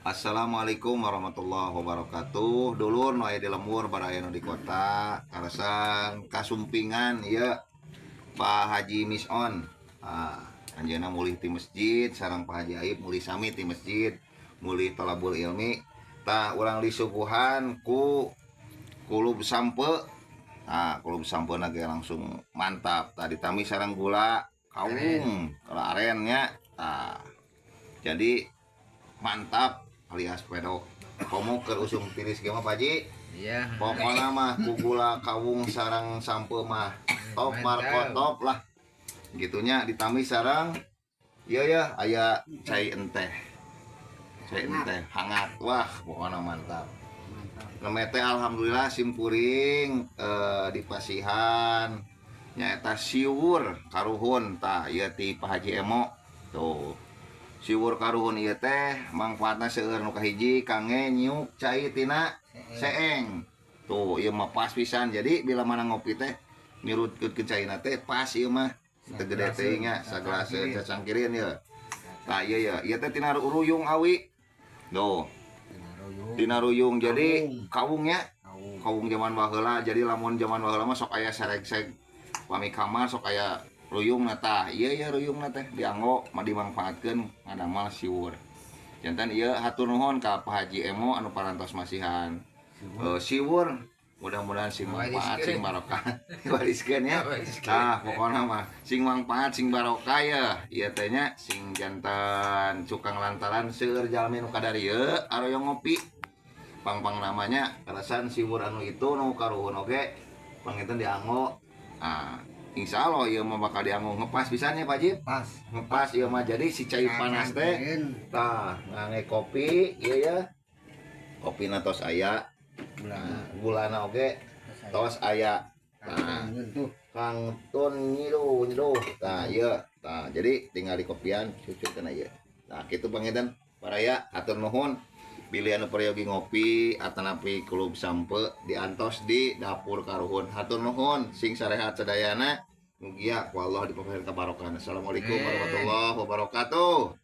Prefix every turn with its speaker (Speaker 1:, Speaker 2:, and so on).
Speaker 1: Assalamualaikum warahmatullahi wabarakatuh. Dulur nu aya di lembur baraya nu di kota karasan kasumpingan ieu Pak Haji Misun. Anjeunna mulih ti masjid sareng Pak Haji Aib mulih sami ti masjid, mulih talabul ilmi. Tah urang disuguhan ku kulub sampe. Kulub sampeuna ge langsung mantap. Tadi tami sareng gula kawung, aren nya. Jadi mantap alias pedo komo ke usung tiris ge mah Pak Haji.
Speaker 2: Iya.
Speaker 1: Pokona mah ku gula kawung sarang sampe mah top markotop lah. Gitunya ditambah sarang ya aya cai enteh. Cai enteh hangat. Wah, pokona mantap. Nemete alhamdulillah simpuring di pasihan nyaeta siwur karuhun tah ieu ti Pak Haji Emo. Tuh. Siwur karuhun ieu teh mangfaatna seueur nu kahiji kangge nyiuk cai tina seeng. Tuh ieu mah pas pisan. Jadi bila mana ngopi teh nirutkeun caina teh pas ieu mah. Teu gede teuing nya sagelas cacangkireun ieu. Tah ieu teh tina ruyung awi. Tuh. Tina ruyung jadi kawungnya kawung zaman baheula. Jadi lamun zaman baheula mah sok aya sereg-seg pami kamar sok aya ruyung tah iya ruyung teh dianggo mah dimanfaatkeun ngadamel siwur. Jantan ieu hatur nuhun ka Pak Haji Emo anu parantos masihan siwur. Mudah-mudahan sing manfaat sing barokah wariskeun ya. Tah pokona mah sing manfaat sing barokah ya. Ieu teh nya sing jantan cukang lantaran seueur jalmi nu kadarieu aroyong ngopi. Pang-pang namanya karasan siwur anu itu nu karuhun oge panginten dianggo. Insya Allah ieu mah bakal dianggo ngepas pisan ya Pak Haji.
Speaker 2: Pas.
Speaker 1: Ngepas ieu mah jadi si cai panas teh. Tah ngangge kopi ieu ya. Kopina tos aya. Gulana oge tos aya. Tah Kang Tun nyiru. Tah ieu. Tah jadi tinggal di kopian cucutkeun ieu. Nah kitu panginten paraya atur nuhun. Pilih anu peryogi ngopi atanapi kulub sampe diantos di dapur karuhun. Hatur nuhun sing sarehat sadayana mugia ku Allah dipaparin kabarokan. Assalamualaikum warahmatullahi wabarakatuh.